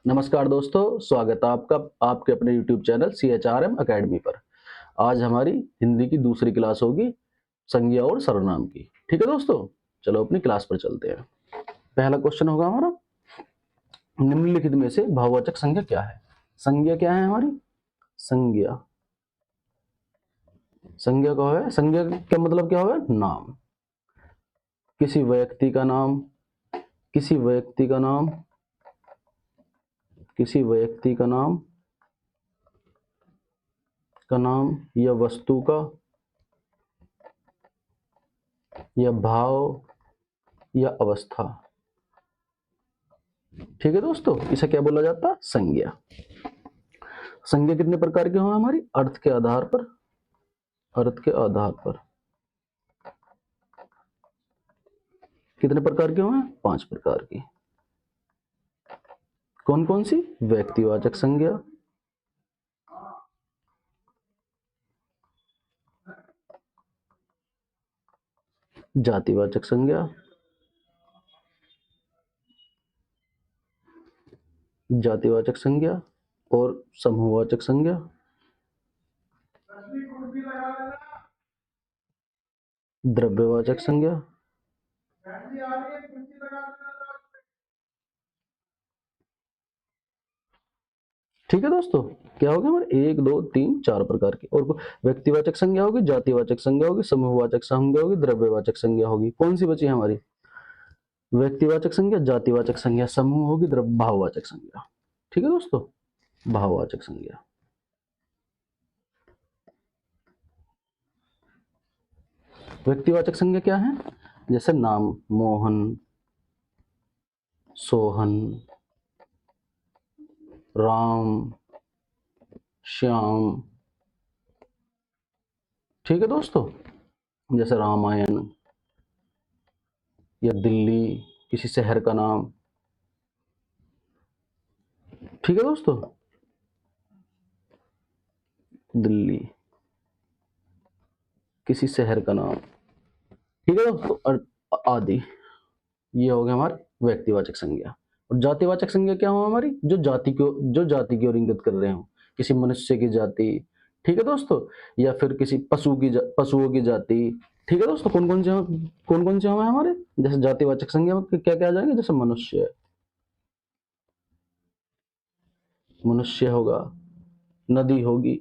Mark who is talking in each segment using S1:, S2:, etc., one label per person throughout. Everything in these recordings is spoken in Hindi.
S1: नमस्कार दोस्तों, स्वागत है आपका आपके अपने यूट्यूब चैनल CHRM अकेडमी पर। आज हमारी हिंदी की दूसरी क्लास होगी संज्ञा और सर्वनाम की। ठीक है दोस्तों, चलो अपनी क्लास पर चलते हैं। पहला क्वेश्चन होगा हमारा, निम्नलिखित में से भाववाचक संज्ञा क्या है? संज्ञा क्या है हमारी? संज्ञा संज्ञा क्या है? संज्ञा का मतलब क्या होगा? नाम। किसी व्यक्ति का नाम, किसी व्यक्ति का नाम, किसी व्यक्ति का नाम या वस्तु का या भाव या अवस्था। ठीक है दोस्तों, इसे क्या बोला जाता है? संज्ञा। संज्ञा कितने प्रकार की हो हमारी? अर्थ के आधार पर। अर्थ के आधार पर कितने प्रकार के हैं? 5 प्रकार की। कौन कौन सी? व्यक्तिवाचक संज्ञा, जातिवाचक संज्ञा, जातिवाचक संज्ञा और समूहवाचक संज्ञा, द्रव्यवाचक संज्ञा। ठीक है दोस्तों, क्या होगी हमारे? 1 2 3 4 प्रकार की। और व्यक्तिवाचक संज्ञा होगी, जातिवाचक संज्ञा होगी, समूहवाचक संज्ञा होगी, द्रव्यवाचक संज्ञा होगी। कौन सी बची हमारी? व्यक्तिवाचक संज्ञा, जातिवाचक संज्ञा, समूह होगी, भाववाचक संज्ञा। ठीक है दोस्तों, भाववाचक संज्ञा। व्यक्तिवाचक संज्ञा क्या है? जैसे नाम, मोहन, सोहन, राम, श्याम। ठीक है दोस्तों, जैसे रामायण या दिल्ली, किसी शहर का नाम। ठीक है दोस्तों, दिल्ली किसी शहर का नाम। ठीक है दोस्तों, आदि। ये हो गया हमारे व्यक्तिवाचक संज्ञा। और जातिवाचक संज्ञा क्या हो हमारी? जो जाति की ओर इंगित कर रहे हो। किसी मनुष्य की जाति, ठीक है दोस्तों, या फिर किसी पशुओं की जाति। ठीक है दोस्तों, कौन कौन से हमें हमारे जैसे जातिवाचक संज्ञा में क्या क्या आ जाएंगे? जैसे मनुष्य होगा, नदी होगी,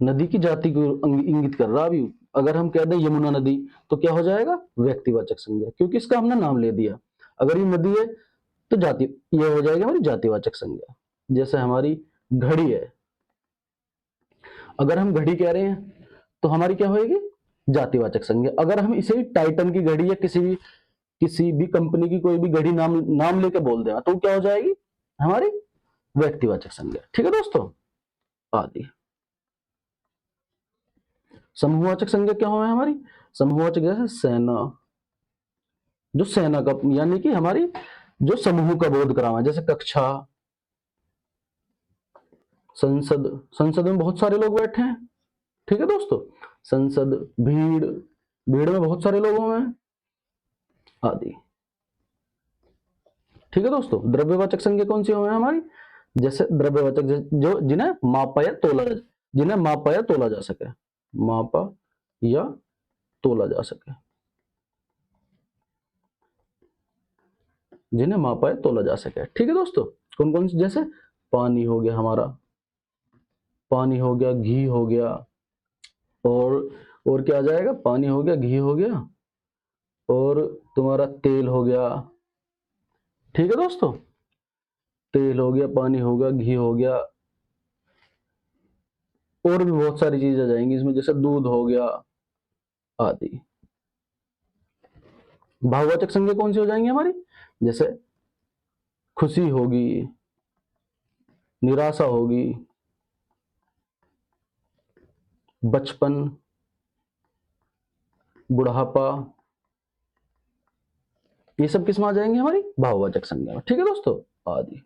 S1: नदी की जाति को इंगित कर रहा। अभी अगर हम कह दें यमुना नदी, तो क्या हो जाएगा? व्यक्तिवाचक संज्ञा, क्योंकि इसका हमने नाम ले दिया। अगर ये नदी है तो जाति, ये हो जाएगी हमारी जातिवाचक संज्ञा। जैसे हमारी घड़ी है, अगर हम घड़ी कह रहे हैं तो हमारी क्या होगी? जातिवाचक संज्ञा। अगर हम इसे टाइटन की घड़ी या किसी भी कंपनी की कोई भी घड़ी नाम लेके बोल देना, तो क्या हो जाएगी? हमारी व्यक्तिवाचक संज्ञा। ठीक है दोस्तों, आदि। समूहवाचक संज्ञा क्या हो हमारी? समूहवाचक जैसे सेना, जो सेना का यानी कि हमारी जो समूह का बोध करावा। जैसे कक्षा, संसद, संसद में बहुत सारे लोग बैठे हैं। ठीक है दोस्तों, संसद, भीड़, भीड़ में बहुत सारे लोग हैं, आदि। ठीक है दोस्तों, द्रव्यवाचक संज्ञा कौन सी है हमारी? जैसे द्रव्यवाचक जो जिन्हें मापा या तोला जा सके। मापा या तोला जा सके, जिन्हें मापा या तोला जा सके। ठीक है दोस्तों, कौन कौन सी? जैसे पानी हो गया हमारा, पानी हो गया, घी हो गया, और क्या आ जाएगा? पानी हो गया, घी हो गया, और तुम्हारा तेल हो गया। ठीक है दोस्तों, तेल हो गया, पानी हो गया, घी हो गया, और भी बहुत सारी चीजें आ जाएंगी इसमें, जैसे दूध हो गया, आदि। भाववाचक संज्ञा कौन सी हो जाएंगी हमारी? जैसे खुशी होगी, निराशा होगी, बचपन, बुढ़ापा। ये सब किस में आ जाएंगे? हमारी भाववाचक संज्ञा में। ठीक है दोस्तों, आदि।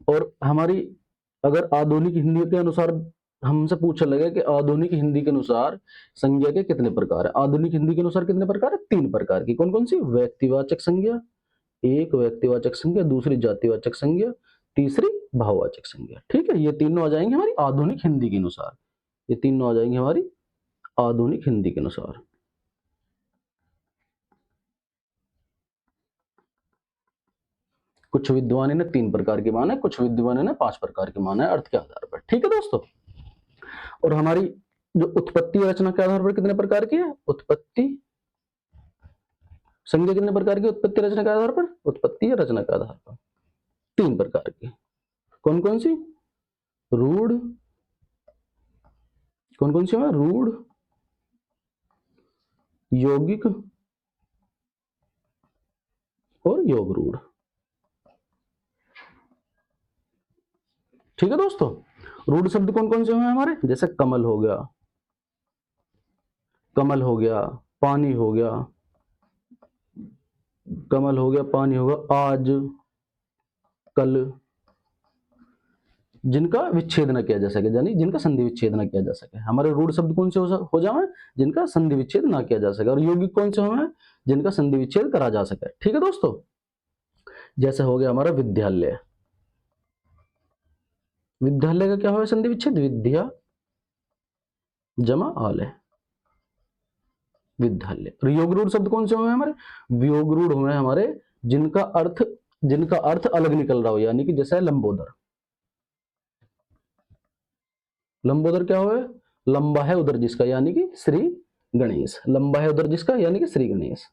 S1: और हमारी अगर आधुनिक हिंदी के अनुसार हमसे पूछा लगे कि आधुनिक हिंदी के अनुसार संज्ञा के कितने प्रकार है? आधुनिक हिंदी के अनुसार कितने प्रकार है? 3 प्रकार की। कौन कौन सी? व्यक्तिवाचक संज्ञा, एक व्यक्तिवाचक संज्ञा, दूसरी जातिवाचक संज्ञा, तीसरी भाववाचक संज्ञा। ठीक है, ये तीनों आ जाएंगे हमारी आधुनिक हिंदी के अनुसार, ये तीनों आ जाएंगे हमारी आधुनिक हिंदी के अनुसार। कुछ विद्वानों ने 3 प्रकार की माना है, कुछ विद्वानों ने 5 प्रकार की माना है अर्थ के आधार पर। ठीक है दोस्तों, और हमारी जो उत्पत्ति रचना के आधार पर कितने प्रकार की है? उत्पत्ति संज्ञा कितने प्रकार की? उत्पत्ति रचना के आधार पर, उत्पत्ति या रचना के आधार पर 3 प्रकार की। कौन कौन सी? रूढ़, कौन कौन सी है? रूढ़, यौगिक और योग रूढ़। ठीक है दोस्तों, रूढ़ शब्द कौन कौन से हैं हमारे? जैसे कमल हो गया, कमल हो गया, पानी हो गया, कमल हो गया, पानी हो गया, आज, कल, जिनका विच्छेद न किया जा सके, यानी जिनका संधि विच्छेद न किया जा सके। हमारे रूढ़ शब्द कौन से हो जाए? जिनका संधि विच्छेद ना किया जा सके। और यौगिक कौन से हों? जिनका संधि विच्छेद करा जा सके। ठीक है दोस्तों, जैसे हो गया हमारा विद्यालय, विद्यालय का क्या हो संधि विच्छेद? विद्या जमा आलय, विद्यालय। और योग रूढ़ शब्द कौन से हुए हमारे? योग रूढ़ हुए हमारे जिनका अर्थ अलग निकल रहा हो, यानी कि जैसे लंबोदर, लंबोदर क्या हुआ? लंबा है उधर जिसका, यानी कि श्री गणेश, लंबा है उधर जिसका, यानी कि श्री गणेश।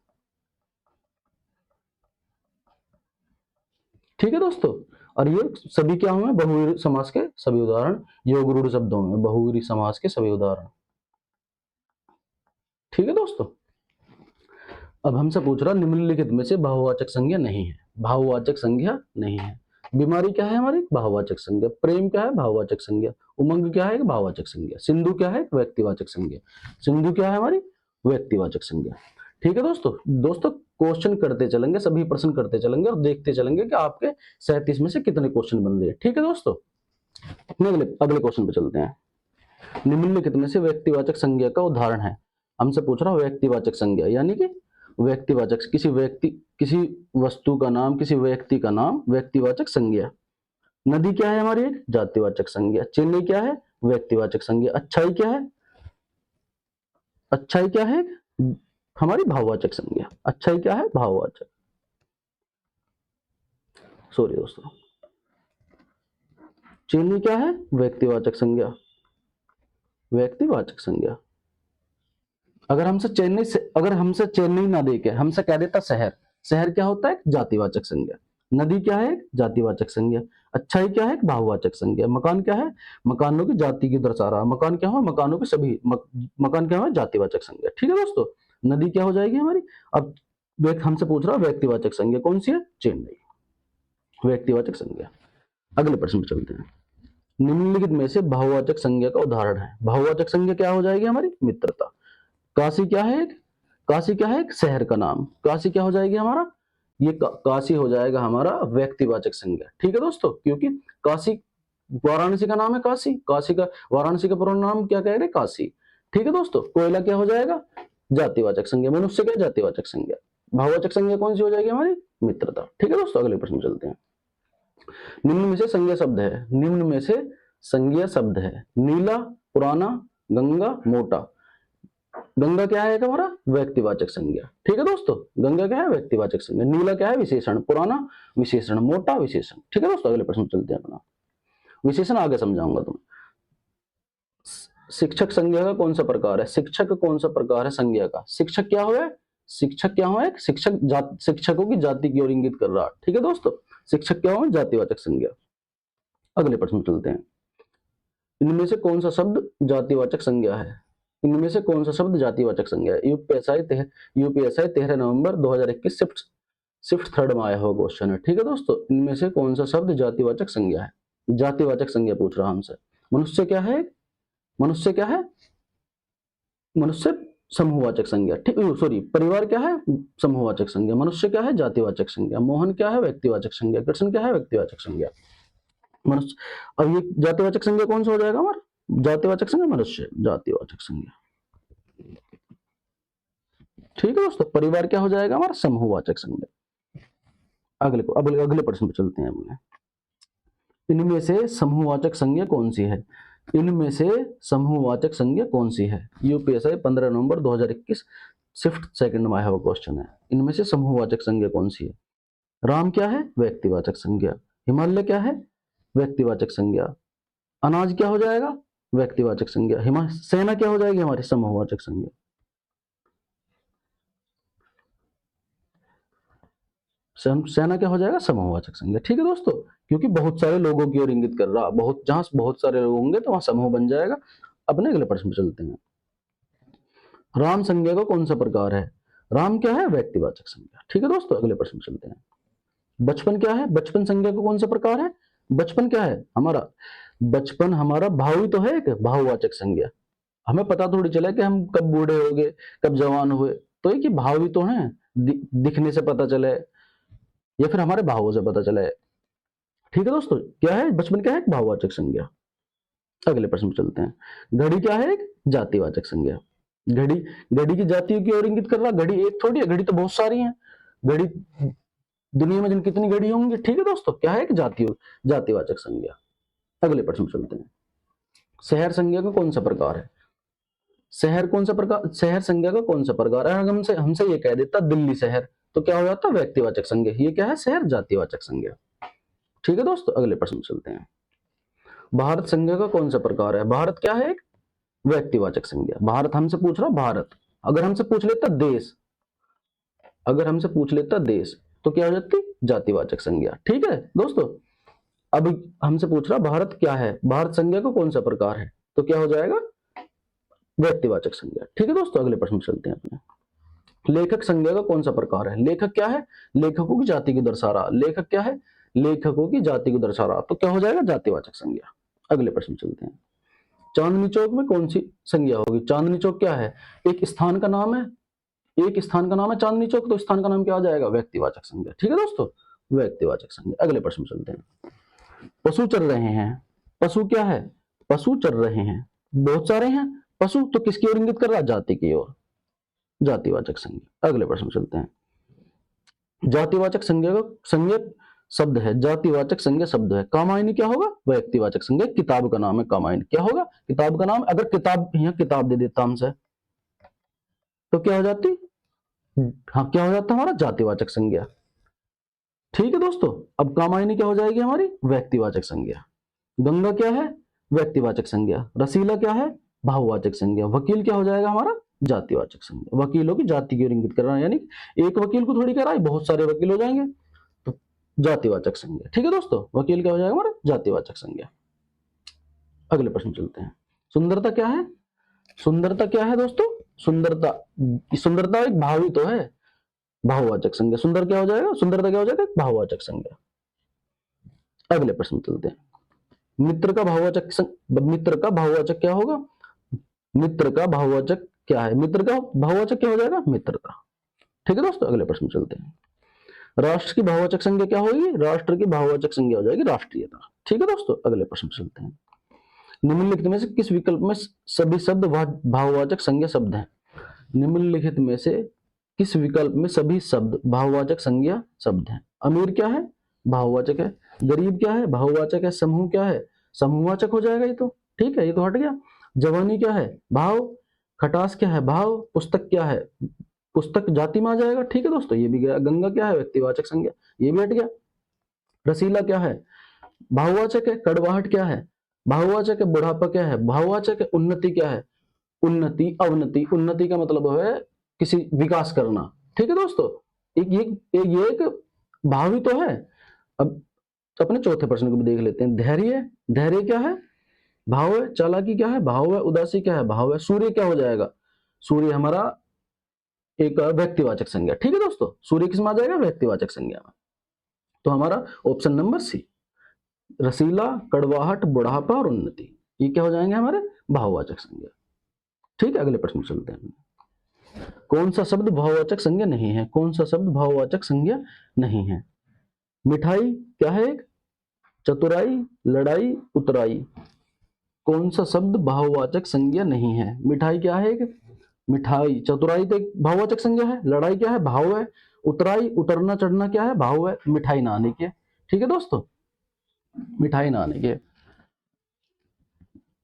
S1: ठीक है दोस्तों, और ये सभी क्या हुए? बहुव्रीहि समास के सभी उदाहरण योग रूढ़ शब्दों में, बहुव्रीहि समास के सभी उदाहरण। ठीक है दोस्तों, अब हमसे पूछ रहा निम्नलिखित में से भाववाचक संज्ञा नहीं है, भाववाचक संज्ञा नहीं है। बीमारी क्या है हमारी? भाववाचक संज्ञा। प्रेम क्या है? भाववाचक संज्ञा। उमंग क्या है? भाववाचक संज्ञा। सिंधु क्या है? व्यक्तिवाचक संज्ञा। सिंधु क्या है हमारी? व्यक्तिवाचक संज्ञा। ठीक है दोस्तों क्वेश्चन करते चलेंगे, सभी प्रश्न करते चलेंगे और देखते चलेंगे कि आपके 37 में से कितने क्वेश्चन बन रहे हैं। ठीक है दोस्तों, अगले क्वेश्चन पे चलते हैं। निम्नलिखित में से व्यक्तिवाचक संज्ञा का उदाहरण है। हमसे पूछ रहा व्यक्तिवाचक संज्ञा, यानी कि व्यक्तिवाचक, किसी वस्तु का नाम, किसी व्यक्ति का नाम, व्यक्तिवाचक संज्ञा। नदी क्या है हमारी? एक जातिवाचक संज्ञा। चेन्नई क्या है? व्यक्तिवाचक संज्ञा। अच्छाई क्या है? अच्छाई क्या है? हमारी भाववाचक संज्ञा। अच्छाई क्या है? भाववाचक। सॉरी दोस्तों, चेन्नई क्या है? व्यक्तिवाचक संज्ञा, व्यक्तिवाचक संज्ञा। अगर हमसे चेन्नई ना देके हमसे कह देता शहर, शहर क्या होता है? जातिवाचक संज्ञा। नदी क्या है? जातिवाचक संज्ञा। अच्छाई क्या है? भाववाचक संज्ञा। मकान क्या है? मकानों की जाति की दर्शा रहा। मकान क्या हो? मकानों के सभी मकान क्या हो? जातिवाचक संज्ञा। ठीक है दोस्तों, नदी क्या हो जाएगी हमारी? अब हमसे पूछ रहा व्यक्तिवाचक संज्ञा कौन सी है? चेन्नई, व्यक्तिवाचक संज्ञा। अगले प्रश्न पर चलते हैं। निम्नलिखित में से भाववाचक संज्ञा का उदाहरण है। भाववाचक संज्ञा क्या हो जाएगी हमारी? मित्रता। काशी क्या है? काशी क्या है? एक शहर का नाम। काशी क्या हो जाएगी हमारा? ये काशी हो जाएगा हमारा व्यक्तिवाचक संज्ञा। ठीक है दोस्तों, क्योंकि काशी वाराणसी का नाम है, काशी, वाराणसी का पूरा नाम क्या कह रहे? काशी। ठीक है दोस्तों, कोयला क्या हो जाएगा? जातिवाचक संज्ञा। मनुष्य क्या? जातिवाचक संज्ञा। भाववाचक संज्ञा कौन सी हो जाएगी हमारी? मित्रता। ठीक है दोस्तों, अगले प्रश्न चलते हैं। निम्न में से संज्ञा शब्द है, निम्न में से संज्ञा शब्द है। नीला, पुराना, गंगा, मोटा। गंगा क्या है? हमारा व्यक्तिवाचक संज्ञा। ठीक है दोस्तों, गंगा क्या है? व्यक्तिवाचक संज्ञा। नीला क्या है? विशेषण। पुराना विशेषण, मोटा विशेषण। ठीक है दोस्तों, अगले प्रश्न चलते हैं। अपना विशेषण आगे समझाऊंगा तुम्हें। शिक्षक संज्ञा का कौन सा प्रकार है? शिक्षक कौन सा प्रकार है संज्ञा का? शिक्षक क्या हुआ? शिक्षक क्या हुआ? शिक्षकों की जाति की ओर इंगित कर रहा। ठीक है दोस्तों, शिक्षक क्या हुआ? जातिवाचक संज्ञा। अगले प्रश्न चलते हैं। इनमें से कौन सा शब्द जातिवाचक संज्ञा है? इनमें से कौन सा शब्द जातिवाचक संज्ञा है? यूपीएसआई 13 नवंबर 2021 शिफ्ट थर्ड में आया हुआ क्वेश्चन है। ठीक है दोस्तों, इनमें से कौन सा शब्द जातिवाचक संज्ञा है? जातिवाचक संज्ञा पूछ रहा हमसे। मनुष्य क्या है? मनुष्य क्या है? मनुष्य समूहवाचक संज्ञा। ठीक, सॉरी, परिवार क्या है? समूहवाचक संज्ञा। मनुष्य क्या है? जातिवाचक संज्ञा। मोहन क्या है? व्यक्तिवाचक संज्ञा। कृष्ण क्या है? व्यक्तिवाचक संज्ञा। मनुष्य। अब ये जातिवाचक संज्ञा कौन सा हो जाएगा हमारा? जातिवाचक संज्ञा मनुष्य, जातिवाचक संज्ञा। ठीक है दोस्तों, परिवार क्या हो जाएगा हमारा? समूहवाचक संज्ञा। अगले प्रश्न पे चलते हैं अपने। इनमें से समूहवाचक संज्ञा कौन सी है? इनमें से समूहवाचक संज्ञा कौन सी है? यूपीएसआई 15 नवंबर 2021 शिफ्ट सेकंड में आया हुआ क्वेश्चन है। इनमें से समूहवाचक संज्ञा कौन सी है? राम क्या है? व्यक्तिवाचक संज्ञा। हिमालय क्या है? व्यक्तिवाचक संज्ञा। अनाज क्या हो जाएगा? व्यक्तिवाचक संज्ञा। सेना क्या हो जाएगी हमारी? समूहवाचक संज्ञा। सेना क्या हो जाएगा? समूहवाचक संज्ञा। ठीक है दोस्तों, क्योंकि बहुत सारे लोगों की ओर इंगित कर रहा, जहां बहुत सारे लोग होंगे तो वहां समूह बन जाएगा। अपने अगले प्रश्न पे चलते हैं। राम संज्ञा का कौन सा प्रकार है? राम क्या है? व्यक्तिवाचक संज्ञा। ठीक है दोस्तों, अगले प्रश्न पे चलते हैं। बचपन क्या है? बचपन संज्ञा का कौन सा प्रकार है? बचपन क्या है हमारा? बचपन हमारा भावी तो है, एक भाववाचक संज्ञा। हमें पता थोड़ी चला कि हम कब बूढ़े हो गए, कब जवान हुए, तो ये कि भावी तो है, दिखने से पता चले या फिर हमारे भावों से पता चले। ठीक है दोस्तों, क्या है बचपन? क्या है? एक भाववाचक संज्ञा। अगले प्रश्न पे चलते हैं। घड़ी क्या है? एक जातिवाचक संज्ञा। घड़ी घड़ी की जातियों की ओर इंगित कर रहा। घड़ी एक थोड़ी है, घड़ी तो बहुत सारी है। घड़ी दुनिया में जिन कितनी घड़ी होंगी। ठीक है दोस्तों, क्या है? एक जातिवाचक संज्ञा। अगले प्रश्न पे चलते हैं। शहर संज्ञा का कौन सा प्रकार है? शहर कौन सा प्रकार? शहर संज्ञा का कौन सा प्रकार है? अगर हमसे हमसे ये कह देता दिल्ली शहर, तो क्या हो जाता? व्यक्तिवाचक संज्ञा। ये क्या है? शहर जातिवाचक संज्ञा। ठीक है दोस्तों, अगले प्रश्न चलते हैं। भारत संज्ञा का कौन सा प्रकार है? भारत क्या है? एक व्यक्तिवाचक संज्ञा। भारत हमसे पूछ रहा भारत। अगर हमसे पूछ लेता देश, अगर हमसे पूछ लेता देश, तो क्या हो जाती? जातिवाचक संज्ञा। ठीक है दोस्तों, अब हमसे पूछ रहा भारत क्या है? भारत संज्ञा का कौन सा प्रकार है? तो क्या हो जाएगा? व्यक्तिवाचक संज्ञा। ठीक है दोस्तों, अगले प्रश्न चलते हैं अपने। लेखक संज्ञा का कौन सा प्रकार है? लेखक क्या है? लेखकों की जाति को दर्शा रहा। लेखक क्या है? लेखकों की जाति को दर्शा रहा, तो क्या हो जाएगा? जातिवाचक संज्ञा। अगले प्रश्न चलते हैं। चांदनी चौक में कौन सी संज्ञा होगी? चांदनी चौक क्या है? एक स्थान का नाम है। एक स्थान का नाम है चांदनी चौक, तो स्थान का नाम क्या हो जाएगा? व्यक्तिवाचक संज्ञा। ठीक है दोस्तों, व्यक्तिवाचक संज्ञा। अगले प्रश्न चलते हैं। पशु चल रहे हैं। पशु क्या है? पशु चल रहे हैं, बहुत सारे हैं पशु, तो किसकी ओर इंगित कर रहा? जाति की ओर, जातिवाचक संज्ञा। अगले प्रश्न चलते हैं। जातिवाचक संज्ञा का संज्ञा शब्द है, जातिवाचक संज्ञा शब्द है। कामायनी क्या होगा? व्यक्तिवाचक संज्ञा। किताब का नाम है कामायनी। क्या होगा? किताब का नाम। अगर किताब, यहाँ किताब दे देता हमसे, तो क्या हो जाती? हाँ, क्या हो जाता हमारा? जातिवाचक संज्ञा। ठीक है दोस्तों, अब कामायनी क्या हो जाएगी हमारी? व्यक्तिवाचक संज्ञा। गंगा क्या है? व्यक्तिवाचक संज्ञा। रसीला क्या है? भाववाचक संज्ञा। वकील क्या हो जाएगा हमारा? जातिवाचक संज्ञा। वकीलों की जाति की ओर इंगित कर रहा है, यानी एक वकील को थोड़ी कह रहा है, बहुत सारे वकील हो जाएंगे, तो जातिवाचक संज्ञा। ठीक है दोस्तों, वकील क्या हो जाएगा हमारा? जातिवाचक संज्ञा। अगले प्रश्न चलते हैं। सुंदरता क्या है? सुंदरता क्या है दोस्तों? सुंदरता, सुंदरता एक भावी तो है, भाववाचक संज्ञा। सुंदर क्या हो जाएगा? सुंदरता क्या हो जाएगा? भाववाचक संज्ञा। अगले प्रश्न चलते हैं। मित्र का भाववाचक क्या होगा? मित्र का भाववाचक क्या है? मित्र का भाववाचक क्या हो जाएगा? मित्रता। ठीक है दोस्तों, अगले प्रश्न चलते हैं। राष्ट्र की भाववाचक संज्ञा क्या होगी? राष्ट्र की भाववाचक संज्ञा हो जाएगी राष्ट्रीयता। ठीक है दोस्तों, अगले प्रश्न चलते हैं। निम्नलिखित में से किस विकल्प में सभी शब्द भाववाचक संज्ञा शब्द हैं? निम्नलिखित में से किस विकल्प में सभी शब्द भाववाचक संज्ञा शब्द हैं? अमीर क्या है? भाववाचक है। गरीब क्या है? भाववाचक है। समूह क्या है? समूहवाचक हो जाएगा ये तो। ठीक है, ये तो हट गया। जवानी क्या है? भाव। खटास क्या है? भाव। पुस्तक क्या है? पुस्तक जाति में आ जाएगा। ठीक है दोस्तों, ये भी गया। गंगा क्या है? व्यक्तिवाचक संज्ञा, ये भी हट गया। रसीला क्या है? भाववाचक है। कड़वाहट क्या है? भाववाचक है। बुढ़ापा क्या है? भाववाचक है। उन्नति क्या है? उन्नति, अवनति। उन्नति का मतलब है किसी विकास करना। ठीक है दोस्तों, एक भावी तो है। अब अपने चौथे प्रश्न को भी देख लेते हैं। धैर्य, धैर्य क्या है? भाव है। चालाकी क्या है? भाव है। उदासी क्या है? भाव है। सूर्य क्या हो जाएगा? सूर्य हमारा एक व्यक्तिवाचक संज्ञा। ठीक है दोस्तों, सूर्य किस में आ जाएगा? व्यक्तिवाचक संज्ञा में। तो हमारा ऑप्शन नंबर सी, रसीला, कड़वाहट, बुढ़ापा और उन्नति, ये क्या हो जाएंगे हमारे? भाववाचक संज्ञा। ठीक है, अगले प्रश्न चलते हैं। कौन सा शब्द भाववाचक संज्ञा नहीं है? कौन सा शब्द भाववाचक संज्ञा नहीं है? मिठाई क्या है? एक चतुराई, लड़ाई, उतराई। कौन सा शब्द भाववाचक संज्ञा नहीं है? मिठाई क्या है? एक मिठाई। चतुराई तो एक भाववाचक संज्ञा है। लड़ाई क्या है? भाव है। उतराई, उतरना चढ़ना क्या है, भाव है, मिठाई ना आने की। ठीक है दोस्तों, मिठाई ना आने की।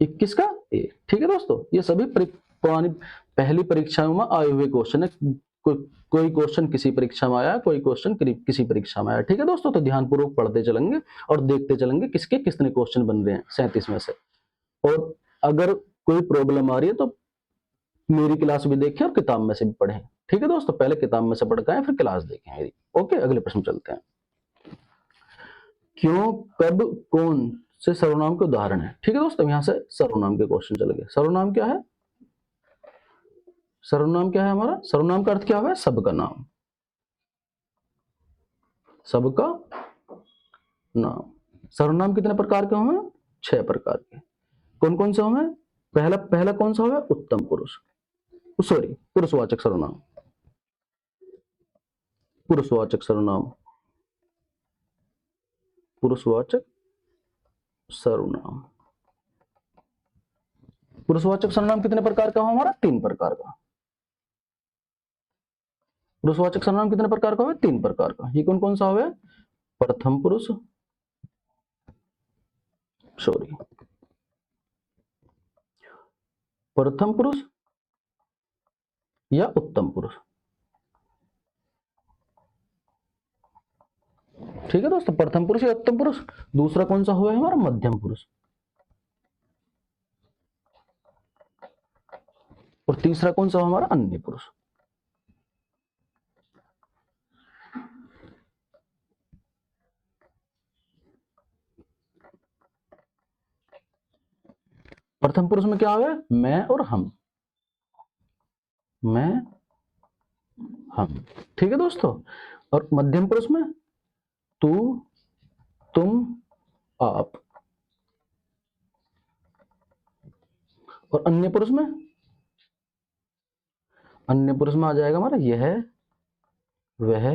S1: 21 का ए। ठीक है दोस्तों, ये सभी पुरानी पहली परीक्षाओं में आए हुए क्वेश्चन है। कोई क्वेश्चन किसी परीक्षा में आया, कोई क्वेश्चन किसी परीक्षा में आया। ठीक है दोस्तों, तो ध्यानपूर्वक पढ़ते चलेंगे और देखते चलेंगे किसके कितने क्वेश्चन बन रहे हैं 37 में से। और अगर कोई प्रॉब्लम आ रही है तो मेरी क्लास भी देखें और किताब में से भी पढ़ें। ठीक है दोस्तों, पहले किताब में से पढ़ के आए, फिर क्लास देखें मेरी। ओके, अगले प्रश्न चलते हैं। क्यों, कब, कौन से सर्वनाम के उदाहरण है। ठीक है दोस्तों, यहां से सर्वनाम के क्वेश्चन चल गए। सर्वनाम क्या है, सर्वनाम क्या है हमारा, सर्वनाम का अर्थ क्या है, सबका नाम, सबका नाम। सर्वनाम कितने प्रकार के होंगे, 6 प्रकार के। कौन कौन से होंगे, पहला पहला कौन सा होगा, उत्तम पुरुष, सॉरी पुरुषवाचक सर्वनाम, पुरुषवाचक सर्वनाम, पुरुषवाचक सर्वनाम। पुरुषवाचक सर्वनाम कितने प्रकार का हो हमारा, 3 प्रकार का। पुरुषवाचक सर्वनाम कितने प्रकार का हो, 3 प्रकार का। ये कौन कौन सा हो, प्रथम पुरुष, सॉरी प्रथम पुरुष या उत्तम पुरुष। ठीक है दोस्तों, प्रथम पुरुष या उत्तम पुरुष। दूसरा कौन सा हुआ है हमारा, मध्यम पुरुष। और तीसरा कौन सा हमारा, अन्य पुरुष। प्रथम पुरुष में क्या हुआ, मैं और हम, मैं हम। ठीक है दोस्तों, और मध्यम पुरुष में तू, तुम, आप। और अन्य पुरुष में, अन्य पुरुष में आ जाएगा हमारा यह, वह,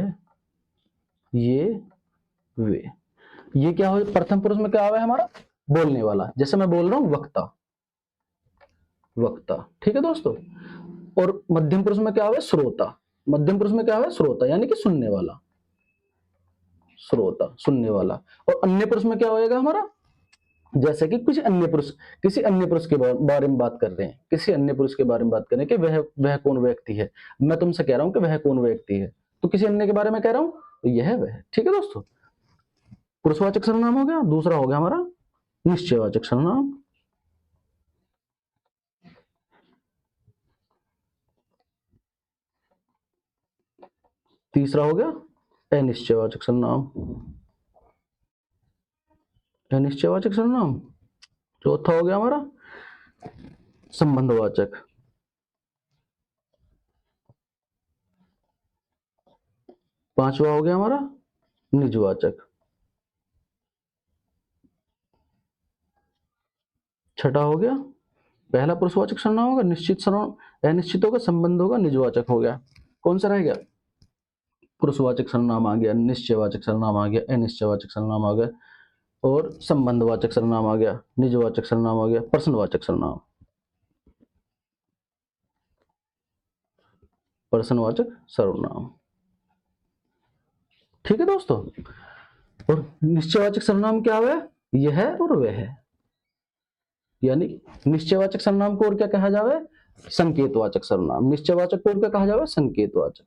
S1: ये, वे। ये क्या हो, प्रथम पुरुष में क्या हुआ है हमारा, बोलने वाला। जैसे मैं बोल रहा हूं वक्ता, वक्ता। ठीक है दोस्तों, और मध्यम पुरुष में क्या हुआ, श्रोता। मध्यम पुरुष में क्या हुआ, श्रोता, यानी कि सुनने वाला, श्रोता, सुनने वाला। और अन्य पुरुष में क्या होएगा हमारा, जैसे कि किसी अन्य पुरुष के बारे में बात कर रहे हैं, किसी अन्य पुरुष के बारे में बात कर रहे हैं कि वह कौन व्यक्ति है। मैं तुमसे कह रहा हूं कि वह कौन व्यक्ति है, तो किसी अन्य के बारे में कह रहा हूं, तो यह वह। ठीक है दोस्तों, पुरुषवाचक सर्वनाम हो गया। दूसरा हो गया हमारा निश्चयवाचक सर्वनाम, तीसरा हो गया अनिश्चयवाचक सर्वनाम, अनिश्चयवाचक सर्वनाम। चौथा हो गया हमारा संबंधवाचक, पांचवा हो गया हमारा निजवाचक, छठा हो गया, पहला पुरुषवाचक सर्वनाम होगा निश्चित सर्वनाम, अनिश्चित होगा, संबंध होगा, निजवाचक हो गया। कौन सा रह गया, पुरुषवाचक सर्वनाम आ गया, निश्चयवाचक सर्वनाम आ गया, अनिश्चयवाचक सर्वनाम आ गया, और संबंधवाचक सर्वनाम आ गया, निजवाचक सर्वनाम आ गया, प्रश्नवाचक सर्वनाम, प्रश्नवाचक सर्वनाम। ठीक है दोस्तों, और निश्चयवाचक सर्वनाम क्या है, यह है और वह है। यानी निश्चयवाचक सर्वनाम को और क्या कहा जावे, संकेतवाचक सर्वनाम। निश्चयवाचक को और क्या कहा जावे, संकेतवाचक।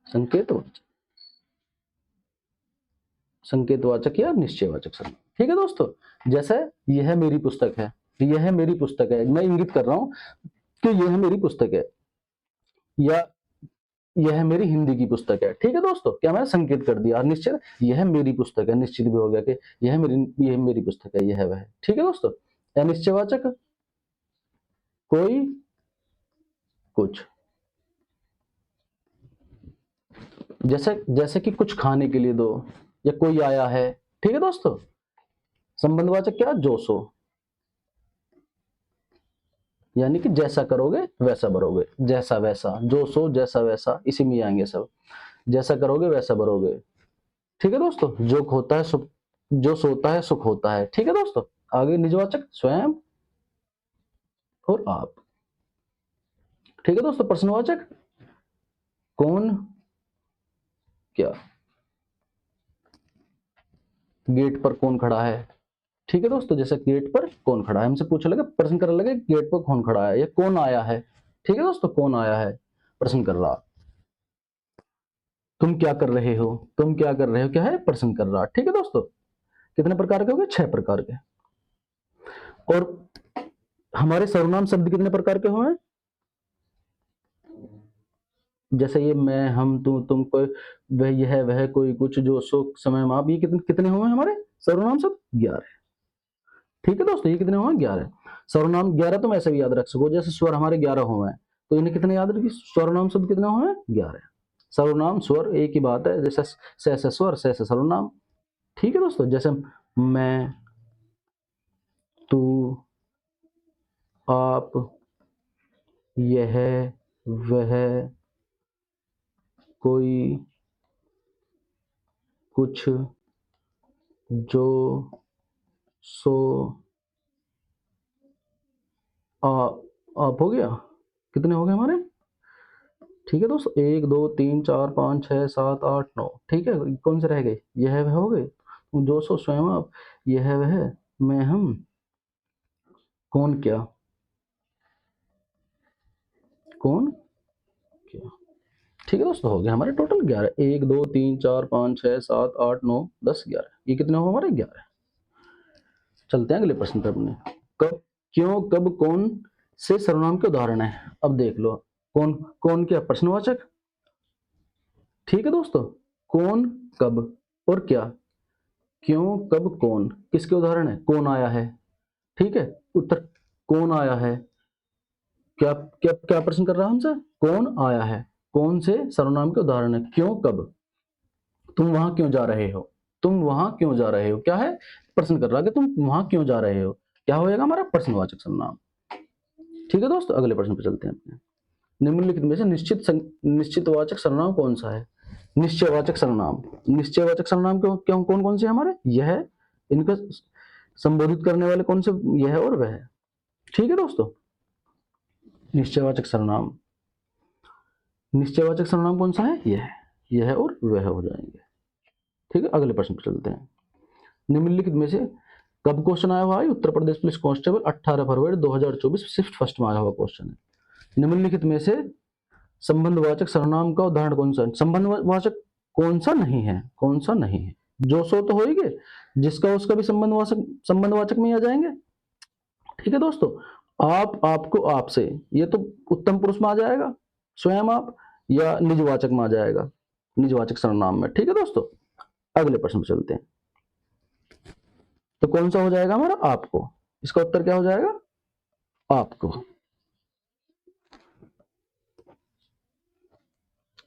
S1: संकेतवाचक, संकेतवाचक या निश्चयवाचक सर्वनाम। ठीक है दोस्तों, जैसे यह मेरी पुस्तक है, यह मेरी पुस्तक है, मैं इंगित कर रहा हूं कि यह मेरी पुस्तक है, या यह मेरी हिंदी की पुस्तक है। ठीक है दोस्तों, क्या मैंने संकेत कर दिया। निश्चित, यह मेरी पुस्तक है, निश्चित भी हो गया कि यह मेरी पुस्तक है, यह वह है। ठीक है दोस्तों, अनिश्चयवाचक कोई, कुछ। जैसे जैसे कि कुछ खाने के लिए दो, या कोई आया है। ठीक है दोस्तों, संबंधवाचक क्या, जो सो, यानी कि जैसा करोगे वैसा भरोगे, जैसा वैसा, जो सो जैसा वैसा, इसी में आएंगे सब। जैसा करोगे वैसा भरोगे। ठीक है दोस्तों, जो होता है सुख, जो सोता है सुख होता है। ठीक है दोस्तों, आगे निजवाचक स्वयं और आप। ठीक है दोस्तों, प्रश्नवाचक कौन क्या, गेट पर कौन खड़ा है। ठीक है दोस्तों, जैसे गेट पर कौन खड़ा है, हमसे पूछा लगे, प्रश्न कर लगे गेट पर कौन खड़ा है या कौन आया है। ठीक है दोस्तों, कौन आया है, प्रश्न कर रहा। तुम क्या कर रहे हो, तुम क्या कर रहे हो, क्या है, प्रश्न कर रहा। ठीक है दोस्तों, कितने प्रकार के हो गए, 6 प्रकार के। और हमारे सर्वनाम शब्द कितने प्रकार के हुए हैं, जैसे ये मैं, हम, तू, तुम, कोई, वह, यह, वह, कोई, कुछ, जो, सो, समय, माप, ये कितने कितने हुए हमारे सर्वनाम शब्द, 11। ठीक है दोस्तों, ये कितने हुए, 11 सर्वनाम। 11 तुम ऐसे भी याद रख सको, जैसे स्वर हमारे 11 हुए हैं, तो इन्हें कितने याद रखिए, सर्वनाम शब्द कितने हुए हैं, 11। सर्वनाम स्वर एक ही बात है, जैसे से स्वर, से सर्वनाम। ठीक है दोस्तों, जैसे मैं, तू, आप, यह, वह, कोई, कुछ, जो, सो, आप हो गया, कितने हो गए हमारे। ठीक है दोस्तों, 1 2 3 4 5 6 7 8 9। ठीक है, कौन से रह गए, यह वह हो गए, जो, सो, स्वयं, आप, यह वह, मैं, हम, कौन क्या, कौन क्या। ठीक है दोस्तों, हो गया हमारे टोटल 11, 1 2 3 4 5 6 7 8 9 10 11, ये कितने हो हमारे, 11। चलते हैं अगले प्रश्न पर अपने। कब, क्यों, कब, कौन से सर्वनाम के उदाहरण है। अब देख लो, कौन, कौन क्या, प्रश्नवाचक। ठीक है दोस्तों, कौन, कब और क्या, क्यों, कब, कौन किसके उदाहरण है, कौन आया है। ठीक है, उत्तर कौन आया है, क्या क्या क्या प्रश्न कर रहा है हमसे, कौन आया है, कौन से सर्वनाम के उदाहरण है, क्यों, कब, तुम वहां क्यों जा रहे हो, तुम वहां क्यों जा रहे हो, क्या है, प्रश्न कर रहा है कि तुम वहां क्यों जा रहे हो, क्या होएगा हमारा, प्रश्नवाचक सर्वनाम। ठीक है दोस्तों, अगले प्रश्न पे चलते हैं अपने। निम्नलिखित में से निश्चितवाचक सर्वनाम कौन सा है। निश्चयवाचक सर्वनाम, निश्चयवाचक सर्वनाम क्यों क्यों कौन कौन से हमारे, यह, इनका संबोधित करने वाले कौन से, यह और वह। ठीक है दोस्तों, निश्चयवाचक सर्वनाम, निश्चयवाचक सर्वनाम कौन सा है, यह और वह हो जाएंगे। ठीक है, अगले प्रश्न पर चलते हैं। निम्नलिखित में से कब क्वेश्चन आया हुआ है, उत्तर प्रदेश पुलिस कांस्टेबल 18 फरवरी 2024 शिफ्ट फर्स्ट में आया हुआ क्वेश्चन है। निम्नलिखित में से संबंधवाचक सर्वनाम का उदाहरण कौन सा है, संबंधवाचक कौन सा नहीं है, कौन सा नहीं है, जो, सो तो हो ही गए, जिसका उसका भी संबंधवाचक में आ जाएंगे। ठीक है दोस्तों, आप, आपको, आपसे, ये तो उत्तम पुरुष में आ जाएगा, स्वयं आप, या निजवाचक में आ जाएगा, निजवाचक सर्वनाम में। ठीक है दोस्तों, अगले प्रश्न पर चलते हैं। तो कौन सा हो जाएगा हमारा, आपको, इसका उत्तर क्या हो जाएगा, आपको।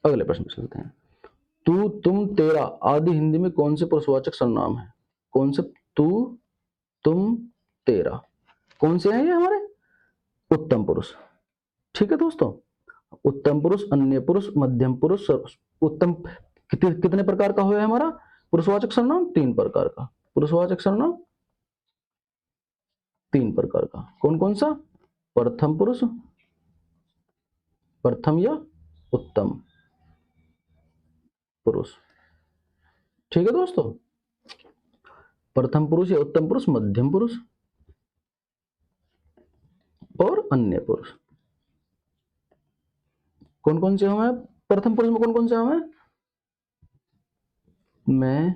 S1: अगले प्रश्न पर चलते हैं। तू, तुम, तेरा आदि हिंदी में कौन से पुरुषवाचक सर्वनाम है, कौन से, तू, तुम, तेरा, कौन से हैं ये हमारे, उत्तम पुरुष। ठीक है दोस्तों, उत्तम पुरुष, अन्य पुरुष, मध्यम पुरुष, उत्तम, कितने प्रकार का हुआ है हमारा पुरुषवाचक सर्वनाम, 3 प्रकार का पुरुषवाचक सर्वनाम, 3 प्रकार का, कौन कौन सा, प्रथम पुरुष, प्रथम या उत्तम पुरुष। ठीक है दोस्तों, प्रथम पुरुष या उत्तम पुरुष, मध्यम पुरुष और अन्य पुरुष। कौन कौन से हमें, प्रथम पुरुष में कौन कौन से हमें, मैं,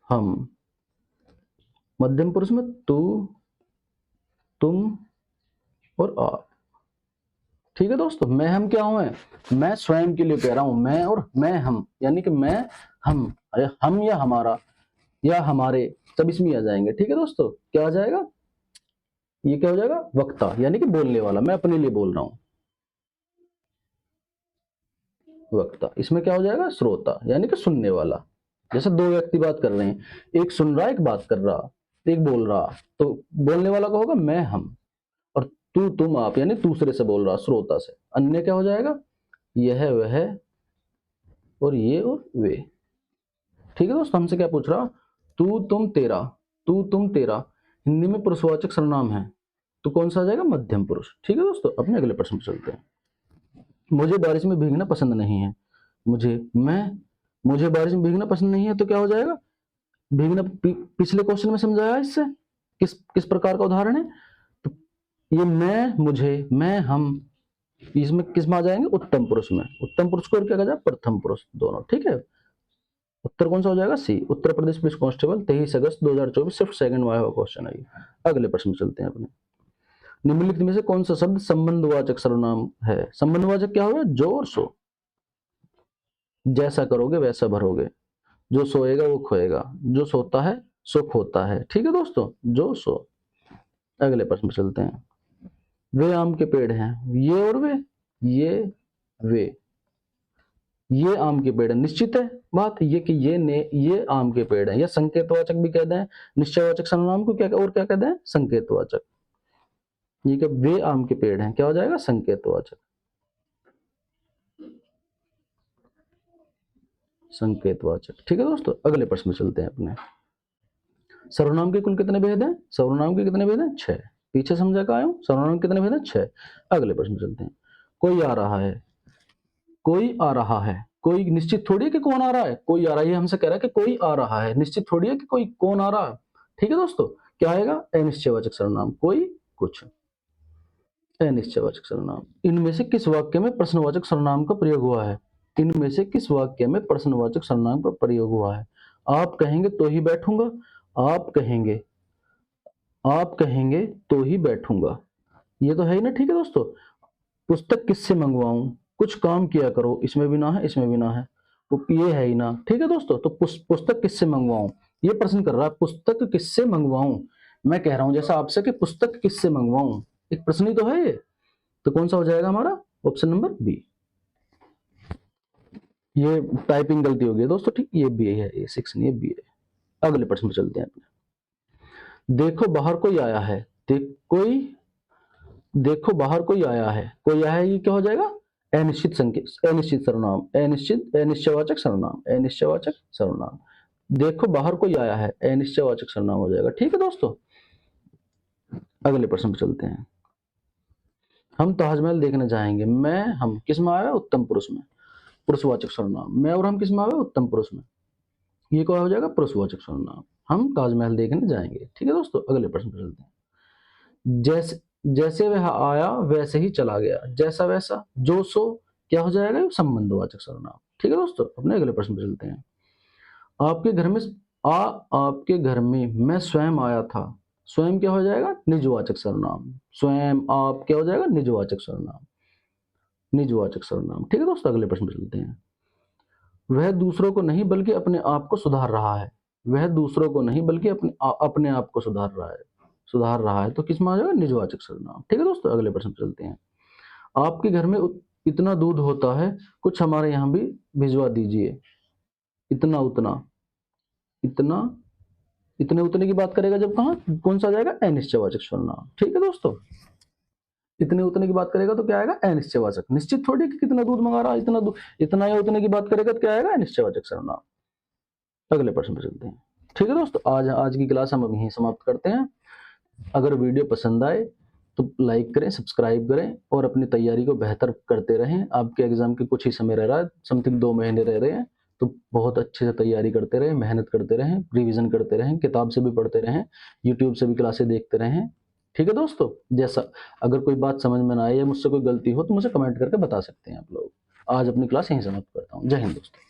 S1: हम, मध्यम पुरुष में तू, तुम और आप। ठीक है दोस्तों, मैं, हम क्या हुए, मैं स्वयं के लिए कह रहा हूं, मैं और मैं, हम, यानी कि मैं, हम या हमारा या हमारे, सब इसमें आ जाएंगे। ठीक है दोस्तों, क्या आ जाएगा, ये क्या हो जाएगा, वक्ता, यानी कि बोलने वाला, मैं अपने लिए बोल रहा हूं, वक्ता। इसमें क्या हो जाएगा, श्रोता, यानी कि सुनने वाला। जैसे 2 व्यक्ति बात कर रहे हैं, एक सुन रहा, एक बात कर रहा, एक बोल रहा, तो बोलने वाला का होगा मैं, हम, और तू, तुम, आप, यानी दूसरे से बोल रहा, श्रोता से। अन्य क्या हो जाएगा, यह, वह और ये और वे। ठीक है दोस्तों, हमसे क्या पूछ रहा, तू, तुम, तेरा, तू, तुम, तेरा हिंदी में पुरुषवाचक सर्वनाम है, तो कौन सा आ जाएगा? मध्यम पुरुष। ठीक है दोस्तों, अपने अगले प्रश्न पर चलते हैं। मुझे बारिश में भीगना पसंद नहीं है। मुझे बारिश में भीगना पसंद नहीं है, तो क्या हो जाएगा? भीगना पिछले क्वेश्चन में समझाया इससे किस किस प्रकार का उदाहरण है। तो ये मैं, मुझे, मैं, हम, इसमें किस में आ जाएंगे? उत्तम पुरुष में। उत्तम पुरुष को और क्या कहा जाए? प्रथम पुरुष, दोनों। ठीक है, उत्तर कौन सा हो जाएगा? सी। उत्तर प्रदेश पुलिस कांस्टेबल 23 अगस्त 2024 सिर्फ सेकंड में आया हुआ क्वेश्चन है ये। अगले प्रश्न में चलते हैं अपने। निम्नलिखित में से कौन सा शब्द संबंधवाचक सर्वनाम है? संबंधवाचक क्या होगा? जो और सो। जैसा करोगे वैसा भरोगे। जो सोएगा वो खोएगा, जो सोता है सो खोता है। ठीक है दोस्तों, जो सो। अगले प्रश्न पर चलते हैं। वे आम के पेड़ हैं। ये और वे ये आम के पेड़ है। निश्चित है बात ये कि ये आम के पेड़ है। या संकेतवाचक भी कहते हैं निश्चयवाचक सर्वनाम को, क्या और क्या कहते हैं? संकेतवाचक। ये कि वे आम के पेड़ हैं, क्या हो जाएगा? संकेतवाचक। संकेतवाचक। ठीक है दोस्तों, अगले प्रश्न में चलते हैं अपने। सर्वनाम के कुल कितने भेद हैं? सर्वनाम के कितने भेद हैं? 6। पीछे समझा का आया हूं। सर्वनाम के कितने भेद हैं? 6। अगले प्रश्न में चलते हैं। कोई आ रहा है। कोई आ रहा है। कोई निश्चित थोड़ी है कि कौन आ रहा है। कोई आ रहा है, ये हमसे कह रहा है कि कोई आ रहा है। निश्चित थोड़ी है कि कोई कौन आ रहा है। ठीक है दोस्तों, क्या आएगा? अनिश्चयवाचक सर्वनाम। कोई, कुछ। अनिश्चयवाचक सर्वनाम। इनमें से किस वाक्य में प्रश्नवाचक सर्वनाम का प्रयोग हुआ है? इनमें से किस वाक्य में प्रश्नवाचक सर्वनाम का प्रयोग हुआ है? आप कहेंगे तो ही बैठूंगा। आप कहेंगे तो ही बैठूंगा, ये तो है ही ना। ठीक है दोस्तों, पुस्तक किससे मंगवाऊं? कुछ काम किया करो। इसमें भी ना है, इसमें भी ना है, तो ये है ही ना। ठीक है दोस्तों, तो पुस्तक किससे मंगवाऊं, ये प्रश्न कर रहा है। पुस्तक किससे मंगवाऊं, मैं कह रहा हूं जैसा आपसे कि पुस्तक किससे मंगवाऊं, एक प्रश्न ही तो है ये। तो कौन सा हो जाएगा हमारा? Option number B. ये टाइपिंग गलती हो गई दोस्तों। ठीक, ये बी है, ये 6 नहीं है, बी है। अगले प्रश्न पर चलते हैं अपने। देखो बाहर कोई आया है। देखो बाहर कोई आया है। कोई आया है, ये क्या हो जाएगा? अनिश्चित संकेत, अनिश्चित सर्वनाम, अनिश्चयवाचक सर्वनाम, अनिश्चयवाचक सर्वनाम। देखो बाहर कोई आया है, अनिश्चयवाचक सर्वनाम हो जाएगा। ठीक है दोस्तों, अगले प्रश्न पर चलते हैं। हम ताजमहल देखने जाएंगे। हम किस में आया? उत्तम पुरुष में, पुरुषवाचक सर्वनाम। मैं और हम किस में आया? उत्तम पुरुष में। ये क्या हो जाएगा? पुरुषवाचक सर्वनाम। हम ताजमहल देखने जाएंगे। ठीक है दोस्तों, अगले प्रश्न पर चलते हैं। जैसे वह आया वैसे ही चला गया। जैसा वैसा, जो सो, क्या हो जाएगा? संबंधवाचक सर्वनाम। ठीक है दोस्तों, अपने अगले प्रश्न पर चलते हैं। आपके घर में आपके घर में मैं स्वयं आया था। स्वयं क्या हो जाएगा? निजवाचक सर्वनाम। स्वयं, आप, क्या हो जाएगा? निजवाचक सर्वनाम, निजवाचक सर्वनाम। ठीक है दोस्तों, अगले प्रश्न पर चलते हैं। वह दूसरों को नहीं बल्कि अपने आप को सुधार रहा है। वह दूसरों को नहीं बल्कि अपने आप को सुधार रहा है, तो किस में आ जाएगा? निजवाचक सर्वनाम। ठीक है दोस्तों, अगले प्रश्न पर चलते हैं। आपके घर में इतना दूध होता है, कुछ हमारे यहाँ भी भिजवा दीजिए। इतना, उतना, इतना, इतने उतने की बात करेगा जब कहा, कौन सा आ जाएगा? अनिश्चयवाचक सर्वनाम। ठीक है दोस्तों, इतने उतने की बात करेगा तो क्या आएगा? अनिश्चयवाचक। निश्चित थोड़ी कि कितना दूध मंगा रहा है, इतना या उतने की बात करेगा तो क्या आएगा? अनिश्चयवाचक सर्वनाम। अगले प्रश्न पर चलते हैं। ठीक है दोस्तों, आज की क्लास हम यहीं समाप्त करते हैं। अगर वीडियो पसंद आए तो लाइक करें, सब्सक्राइब करें और अपनी तैयारी को बेहतर करते रहें। आपके एग्जाम के कुछ ही समय रह रहा है, समथिंग 2 महीने रह रहे हैं, तो बहुत अच्छे से तैयारी करते रहें, मेहनत करते रहें, रिवीजन करते रहें, किताब से भी पढ़ते रहें, यूट्यूब से भी क्लासेस देखते रहें। ठीक है दोस्तों, जैसा अगर कोई बात समझ में ना आए या मुझसे कोई गलती हो तो मुझे कमेंट करके बता सकते हैं आप लोग। आज अपनी क्लास यहीं समाप्त करता हूँ। जय हिंद दोस्तों।